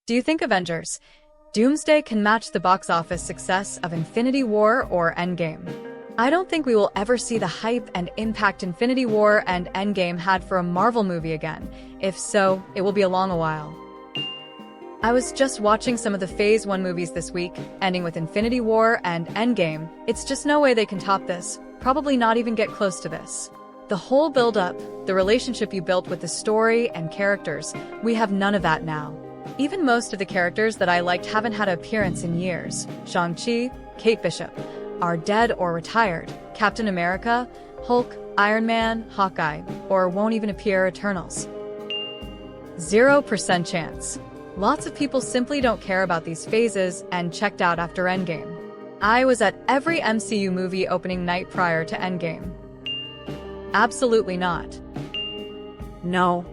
Do you think Avengers Doomsday can match the box office success of Infinity War or Endgame? I don't think we will ever see the hype and impact Infinity War and Endgame had for a Marvel movie again. If so, it will be a long while. I was just watching some of the Phase 1 movies this week, ending with Infinity War and Endgame. It's just no way they can top this, probably not even get close to this. The whole build-up, the relationship you built with the story and characters, we have none of that now. Even most of the characters that I liked haven't had an appearance in years. Shang-Chi, Kate Bishop, are dead or retired. Captain America, Hulk, Iron Man, Hawkeye, or won't even appear Eternals. 0% chance. Lots of people simply don't care about these phases and checked out after Endgame. I was at every MCU movie opening night prior to Endgame. Absolutely not. No.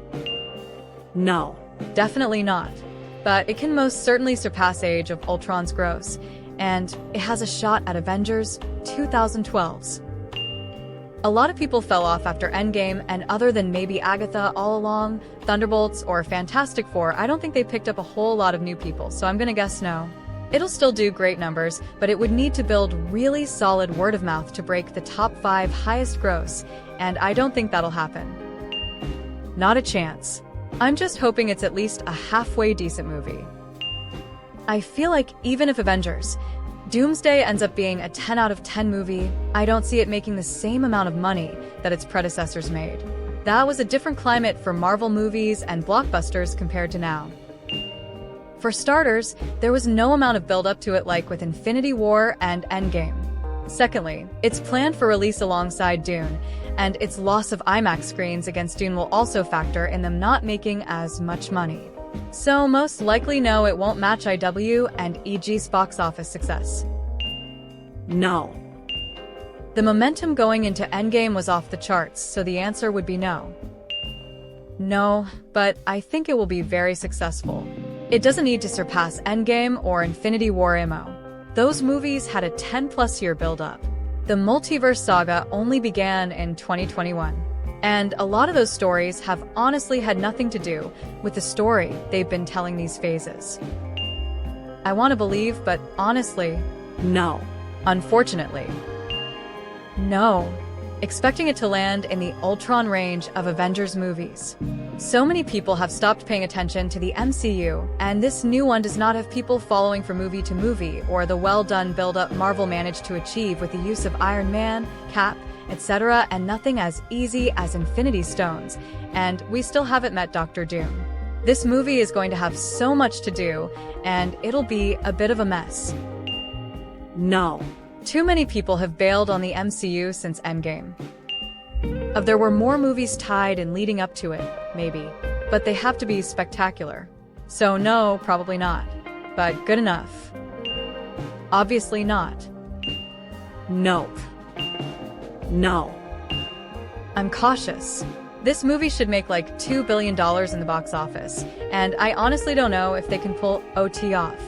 Definitely not. But it can most certainly surpass Age of Ultron's gross, and it has a shot at Avengers 2012's. A lot of people fell off after Endgame, and other than maybe Agatha all along, Thunderbolts, or Fantastic Four, I don't think they picked up a whole lot of new people, so I'm gonna guess no. It'll still do great numbers, but it would need to build really solid word of mouth to break the top 5 highest gross, and I don't think that'll happen. Not a chance. I'm just hoping it's at least a halfway decent movie. I feel like even if Avengers Doomsday ends up being a 10 out of 10 movie, I don't see it making the same amount of money that its predecessors made. That was a different climate for Marvel movies and blockbusters compared to now. For starters, there was no amount of build-up to it like with Infinity War and Endgame. Secondly, it's planned for release alongside Dune, and its loss of IMAX screens against Dune will also factor in them not making as much money. So most likely no, it won't match IW and EG's box office success. No. The momentum going into Endgame was off the charts, so the answer would be no. No, but I think it will be very successful. It doesn't need to surpass Endgame or Infinity War IMO. Those movies had a 10-plus year build-up. The multiverse saga only began in 2021. And a lot of those stories have honestly had nothing to do with the story they've been telling these phases. I want to believe, but honestly, no. Unfortunately, no. Expecting it to land in the Ultron range of Avengers movies. So many people have stopped paying attention to the MCU, and this new one does not have people following from movie to movie or the well-done build-up Marvel managed to achieve with the use of Iron Man, Cap, etc., and nothing as easy as Infinity Stones, and we still haven't met Dr. Doom. This movie is going to have so much to do, and it'll be a bit of a mess. No. Too many people have bailed on the MCU since Endgame. There were more movies tied and leading up to it, maybe, but they have to be spectacular. So no, probably not. But good enough. Obviously not. Nope. No. I'm cautious. This movie should make like $2 billion in the box office, and I honestly don't know if they can pull OT off.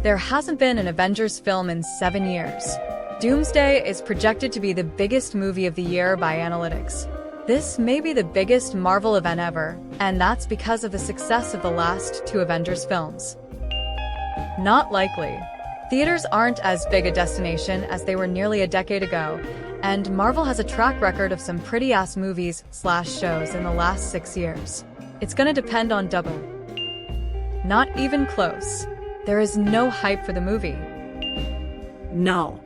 There hasn't been an Avengers film in 7 years. Doomsday is projected to be the biggest movie of the year by analytics. This may be the biggest Marvel event ever, and that's because of the success of the last 2 Avengers films. Not likely. Theaters aren't as big a destination as they were nearly a decade ago, and Marvel has a track record of some pretty-ass movies/shows in the last 6 years. It's gonna depend on double. Not even close. There is no hype for the movie. No.